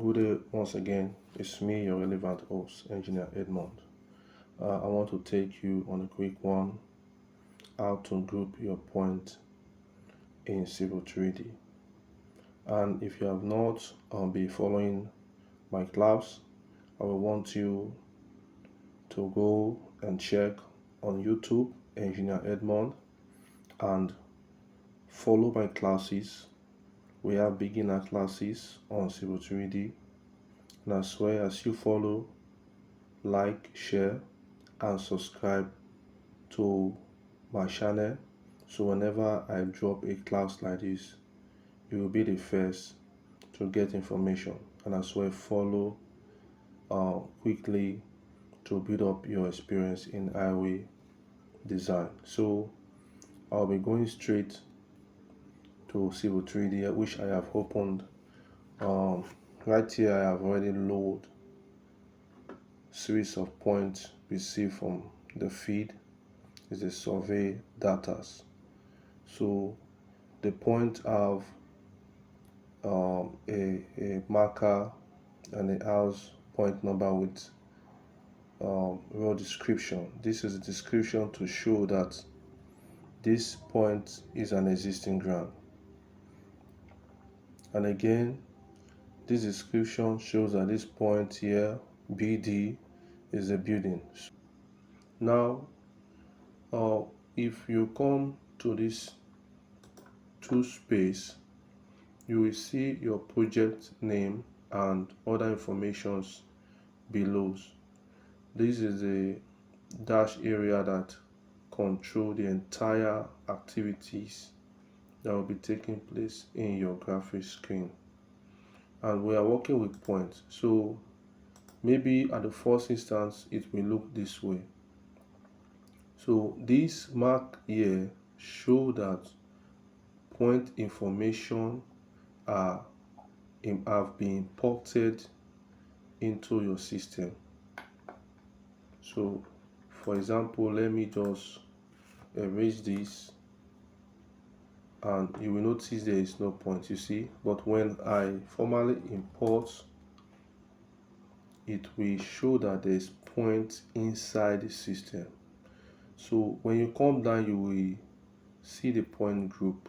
Good day once again. It's me, your relevant host, Engineer Edmond. I want to take you on a quick one how to group your point in Civil 3D. And if you have not been following my class, I will want you to go and check on YouTube, Engineer Edmond, and follow my classes. We have beginner classes on Civil 3D. And as well as you follow, like, share, and subscribe to my channel, so whenever I drop a class like this, you will be the first to get information, and as well follow quickly to build up your experience in highway design. So I'll be going straight to Civil 3D, which I have opened. Right here I have already loaded series of points received from the feed is the survey data. So the point have a marker and a house point number with row description. This is a description to show that this point is an existing ground. And again, this description shows that this point here, BD, is a building. Now, if you come to this tool space, you will see your project name and other informations below. This is a dash area that control the entire activities that will be taking place in your graphic screen. And we are working with points, so maybe at the first instance it will look this way. So this mark here show that point information have been imported into your system. So for example, let me just erase this, and you will notice there is no point, you see. But when I formally import, it will show that there is point inside the system. So when you come down, you will see the point group.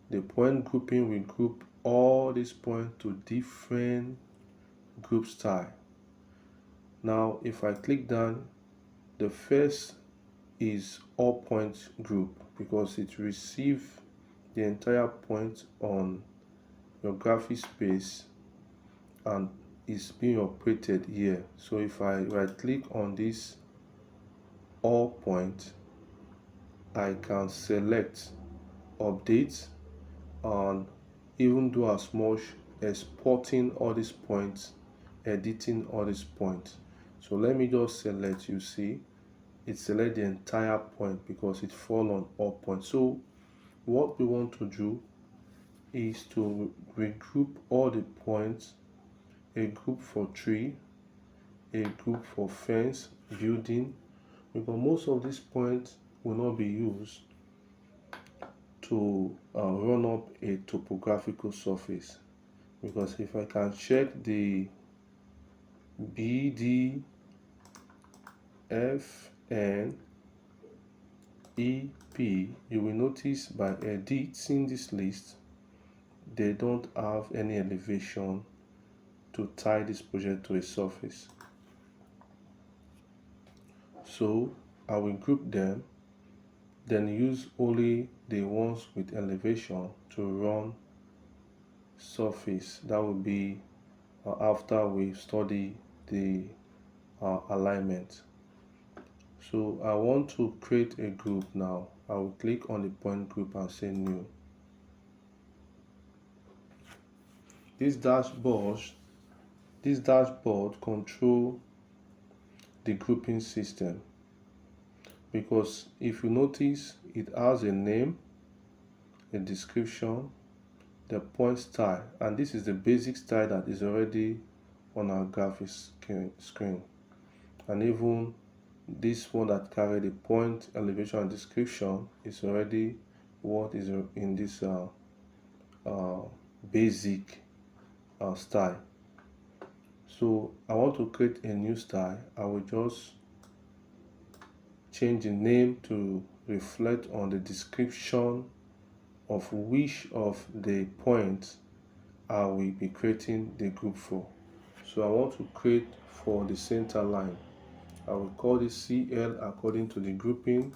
The point grouping will group all these points to different group style. Now if I click down, the first is all points group, because it receives the entire point on your graphic space and is being operated here. So if I right click on this all point, I can select update and even do as much exporting all these points, editing all these points. So let me just select, you see it select the entire point because it fall on all points. So what we want to do is to regroup all the points, a group for tree, a group for fence, building, because most of these points will not be used to run up a topographical surface. Because if I can check the BD, FN, EP, you will notice by editing this list, they don't have any elevation to tie this project to a surface. So I will group them, then use only the ones with elevation to run surface. That will be after we study the alignment. So I want to create a group now. I will click on the point group and say new. This dashboard control the grouping system, because if you notice, it has a name, a description, the point style, and this is the basic style that is already on our graphic screen. And even this one that carry the point, elevation, and description is already what is in this basic style. So I want to create a new style. I will just change the name to reflect on the description of which of the points I will be creating the group for. So I want to create for the center line. I will call this CL according to the grouping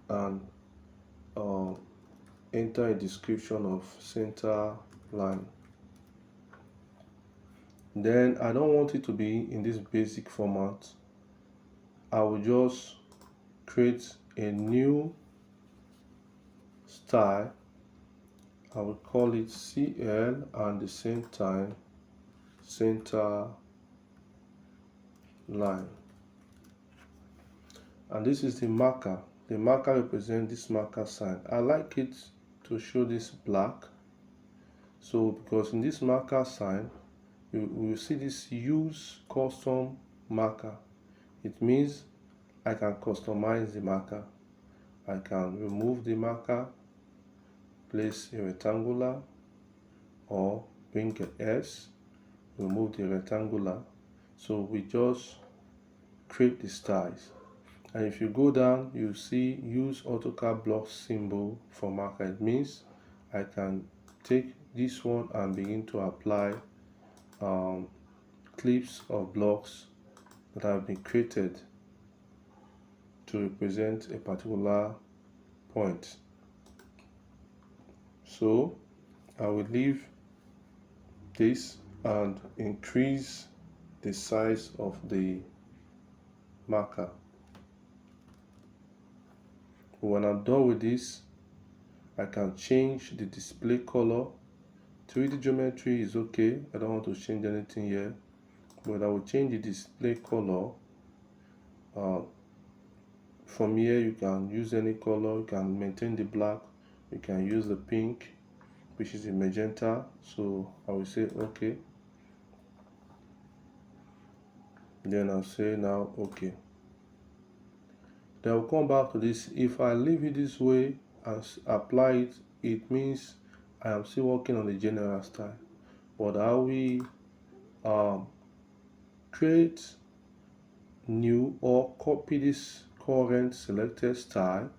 and enter a description of center line. Then I don't want it to be in this basic format. I will just create a new style. I will call it CL and the same time center line. And this is the marker. The marker represents this marker sign. I like it to show this black. So because in this marker sign, you will see this use custom marker. It means I can customize the marker. I can remove the marker, place a rectangular, or bring a S, remove the rectangular. So we just create the styles. And if you go down, you see use AutoCAD block symbol for marker. It means I can take this one and begin to apply clips of blocks that have been created to represent a particular point. So I will leave this and increase the size of the marker. When I'm done with this, I can change the display color. 3D geometry is okay. I don't want to change anything here, but I will change the display color. From here, you can use any color. You can maintain the black. You can use the pink, which is the magenta. So I will say okay. Then I'll say now okay. Then I'll come back to this. If I leave it this way and apply it, it means I am still working on the general style. But I will create new or copy this current selected style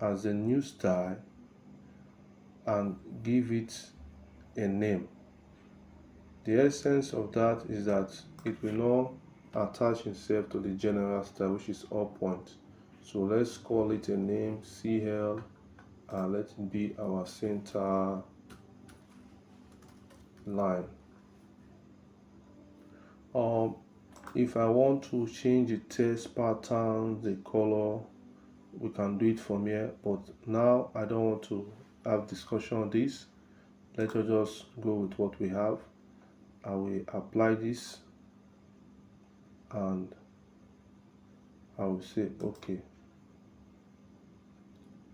as a new style and give it a name. The essence of that is that it will not attach itself to the general style, which is all point. So let's call it a name CL and let it be our center line. If I want to change the text pattern, the color, we can do it from here, but now I don't want to have discussion on this. Let us just go with what we have. I will apply this and I will say okay.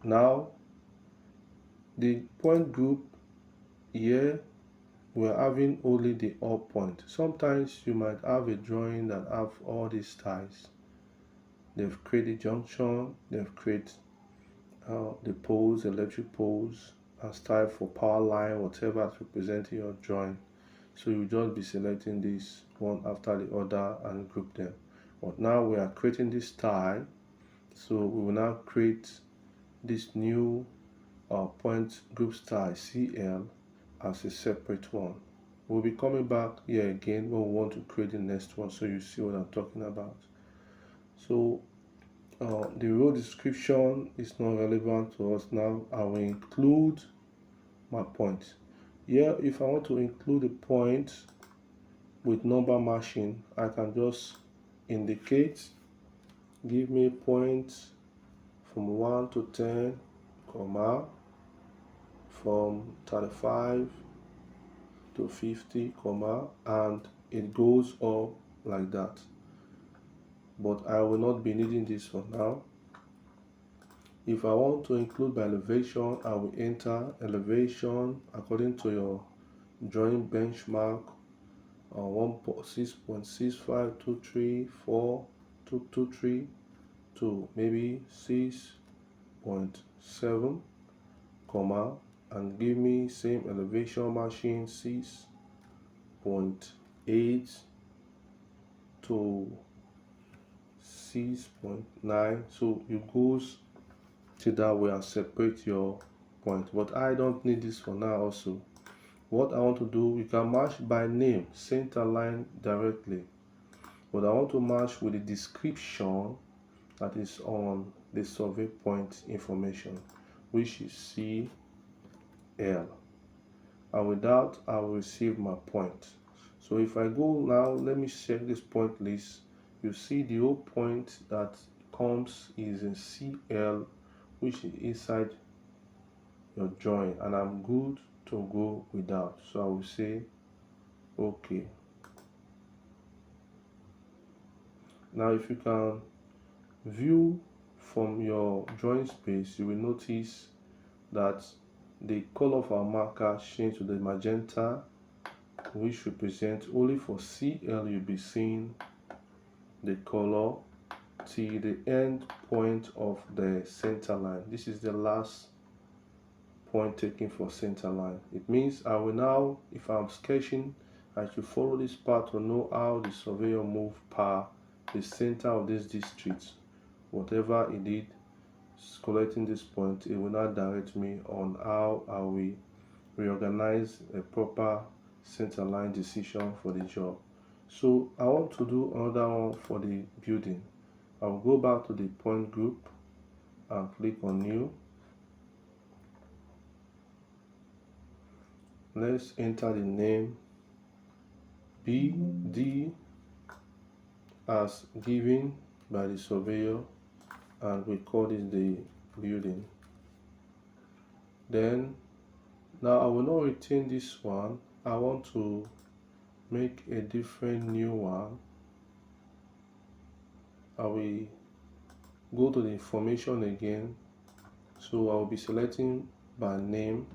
Now the point group here, we're having only the up point. Sometimes you might have a drawing that have all these styles. They've created junction, they've created the poles, electric poles, and style for power line, whatever is representing your drawing. So you just be selecting this one after the other and group them. But now we are creating this style, so we will now create this new point group style CL as a separate one. We'll be coming back here again when we want to create the next one, so you see what I'm talking about. So the row description is not relevant to us now. I will include my points. Here, if I want to include a point with number matching, I can just indicate, give me points from 1 to 10, comma, from 35 to 50, comma, and it goes up like that. But I will not be needing this for now. If I want to include by elevation, I will enter elevation according to your drawing benchmark 1.6.65234 to maybe 6.7, comma, and give me same elevation machine 6.8, 8 to 6.9. So you goes to that way and separate your point, but I don't need this for now. Also, what I want to do, you can match by name, center line directly, but I want to match with the description that is on the survey point information, which is CL, and with that I will receive my point. So if I go now, let me check this point list. You see the whole point that comes is in CL, which is inside your join, and I'm good to go with that. So I will say okay. Now if you can view from your drawing space, you will notice that the color of our marker changed to the magenta, which represents only for CL. You'll be seeing the color till the end point of the center line. This is the last point taken for center line. It means I will now, if I'm sketching, I should follow this path to know how the surveyor moved per the center of this district. Whatever he did collecting this point, it will now direct me on how I will reorganize a proper center line decision for the job. So I want to do another one for the building. I'll go back to the point group and click on new. Let's enter the name BD as given by the surveyor, and we call it the building. Then now I will not retain this one. I want to make a different new one. I will go to the information again. So I will be selecting by name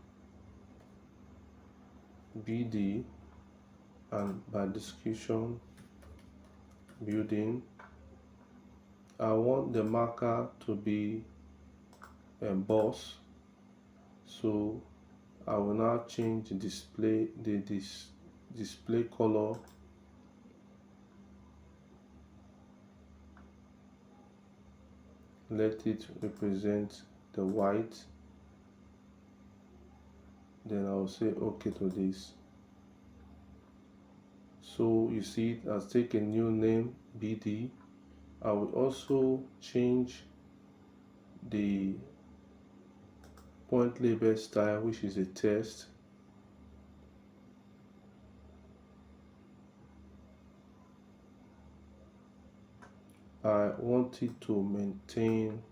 BD, and by description building. I want the marker to be embossed, so I will now change the display color let it represent the white. Then I will say okay to this. So you see it has taken a new name BD. I will also change the point label style, which is a text. I want it to maintain,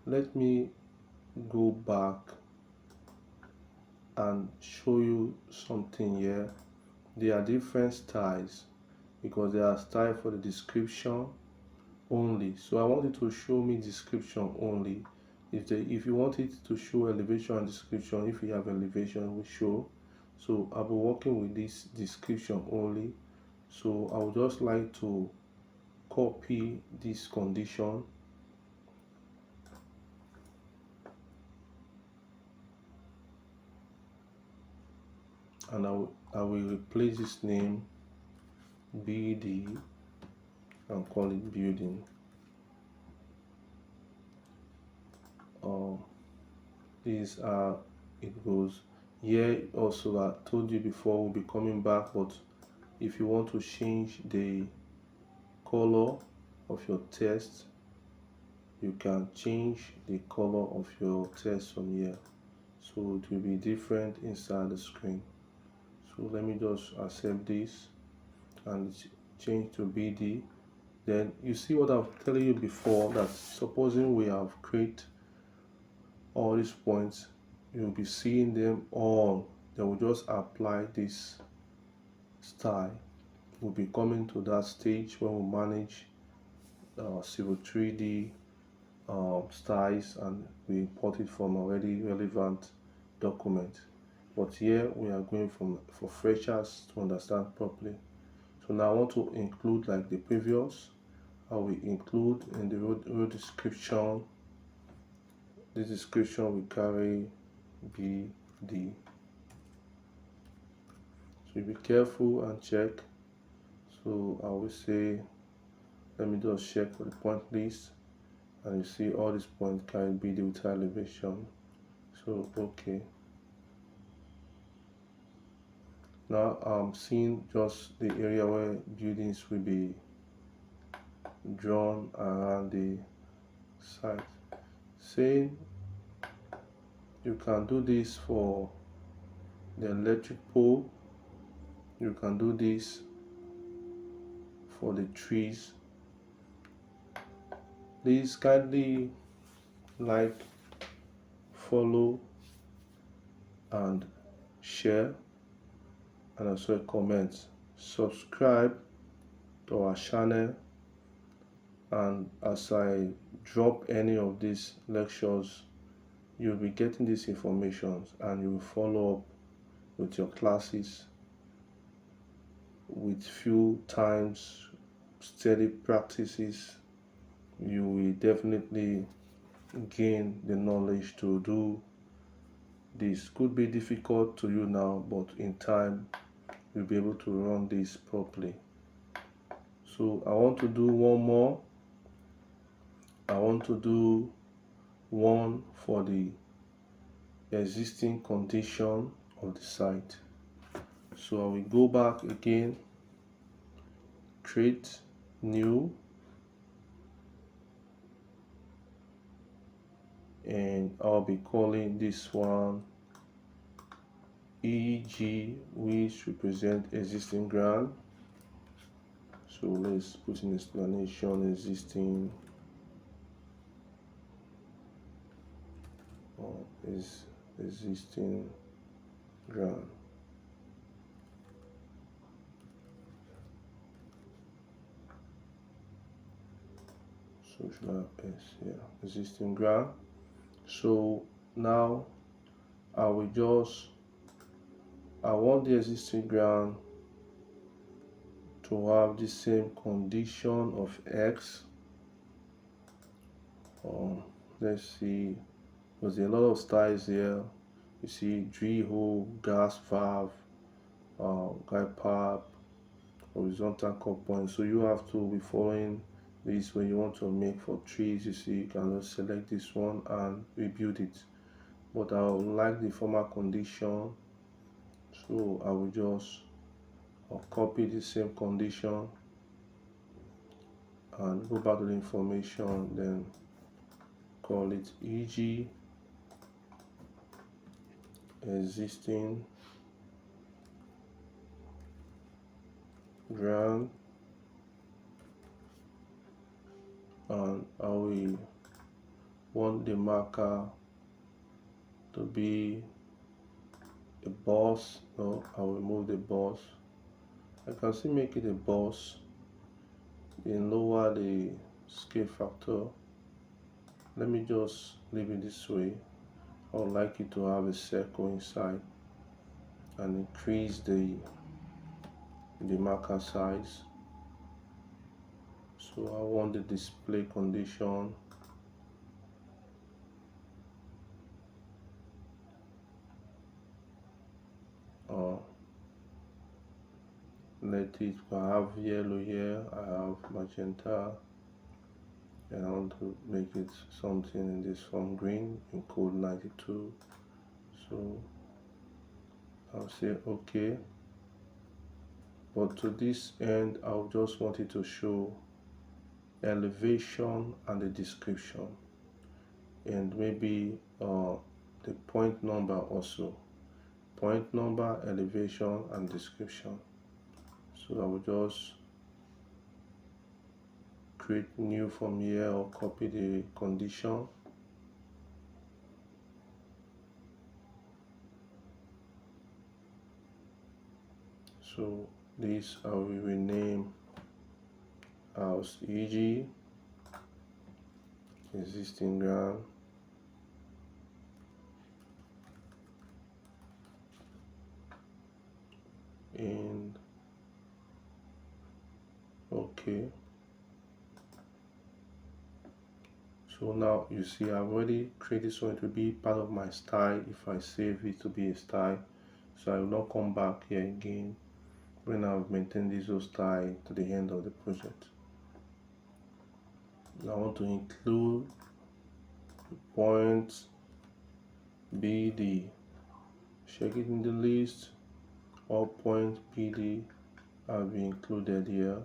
let me go back and show you something here. There are different styles because there are styles for the description only. So I want it to show me description only. If you want it to show elevation and description, if you have elevation, we show. So I'll be working with this description only. So I would just like to copy this condition and I will replace this name BD and call it building. These are it goes. Here also, I told you before, we'll be coming back, but if you want to change the color of your text, you can change the color of your text from here, so it will be different inside the screen. So let me just accept this and change to BD. Then you see what I've told you before, that supposing we have created all these points, you'll be seeing them all. Then we'll just apply this style. We'll be coming to that stage when we manage Civil 3D styles, and we import it from already relevant document. But here we are going for freshers to understand properly. So now I want to include like the previous. I will include in the road description. This description will carry BD. So be careful and check. So I will say, let me just check for the point list, and you see all these points can be the with elevation. So okay. Now I'm seeing just the area where buildings will be drawn around the site. Saying you can do this for the electric pole, you can do this for the trees. Please kindly like, follow, and share, and also comment. Subscribe to our channel, and as I drop any of these lectures, you'll be getting these information and you will follow up with your classes with few times steady practices. You will definitely gain the knowledge to do this. Could be difficult to you now, but in time you'll be able to run this properly. So I want to do one more. I want to do one for the existing condition of the site. So I will go back again, create new, and I'll be calling this one EG, which represent existing ground. So let's put in explanation existing is existing ground. So should I have S? Yeah, existing ground. So now I want the existing ground to have the same condition of X. Let's see, there's a lot of styles here. You see drill hole, gas valve, guide pipe, horizontal cut point. So you have to be following this when you want to make for trees. You see, you can just select this one and rebuild it. But I would like the former condition, so I will just copy the same condition and go back to the information, then call it EG existing ground, and I will want the marker to be a boss. No, I will remove the boss. I can still make it a boss, then lower the scale factor. Let me just leave it this way. I would like it to have a circle inside, and increase the marker size. So I want the display condition let it, I have yellow here, I have magenta, and I want to make it something in this form, green in code 92. So I'll say okay, but to this end I'll just want it to show elevation and the description, and maybe the point number also, point number, elevation, and description. So I will just create new from here, or copy the condition. So this I will rename as EG existing ground, and okay. So now you see I've already created, so it will be part of my style if I save it to be a style. so I will not come back here again when I've maintained this style to the end of the project. I want to include point BD. Check it in the list. All point BD have been included here.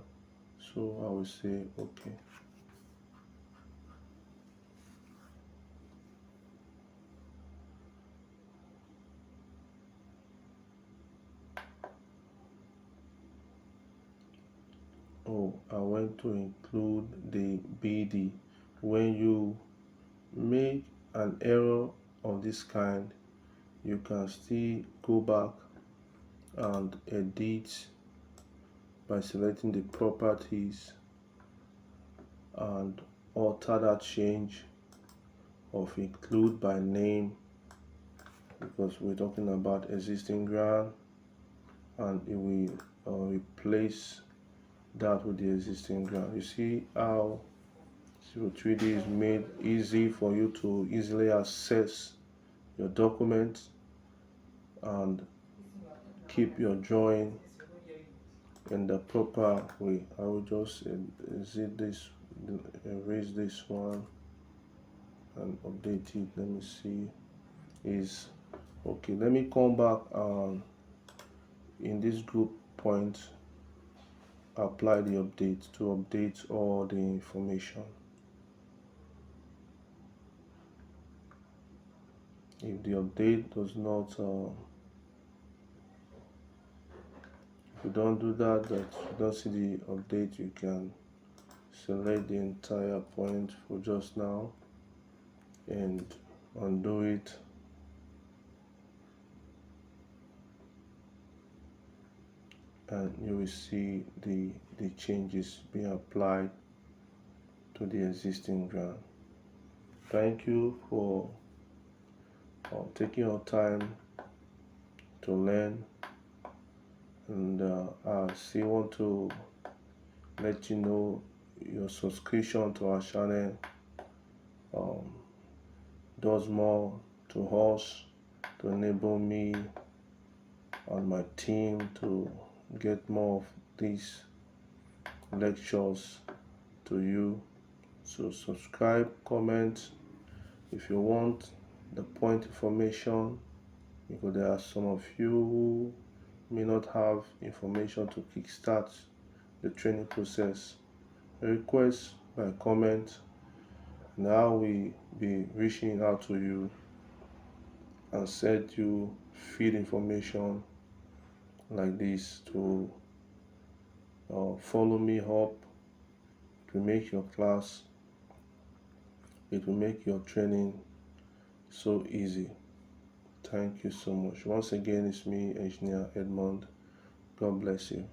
So I will say OK. Oh, I want to include the BD. When you make an error of this kind, you can still go back and edit by selecting the properties and alter that change of include by name, because we're talking about existing grant, and it will replace that with the existing grant. You see how Civil 3D is made easy for you to easily access your documents and keep your drawing in the proper way. I will just erase this one and update it. Let me see. Is okay. Let me come back and in this group point apply the update to update all the information. If the update does not if you don't do that, that you don't see the update, you can select the entire point for just now and undo it. And you will see the changes being applied to the existing grant. Thank you for taking your time to learn, and I still want to let you know your subscription to our channel does more to us, to enable me and my team to get more of these lectures to you. So subscribe, comment if you want the point information, because there are some of you who may not have information to kickstart the training process. Request by comment, and I will be reaching out to you and send you feed information like this to follow me up. It will make your class, it will make your training so easy. Thank you so much. Once again, it's me, Engineer Edmond. God bless you.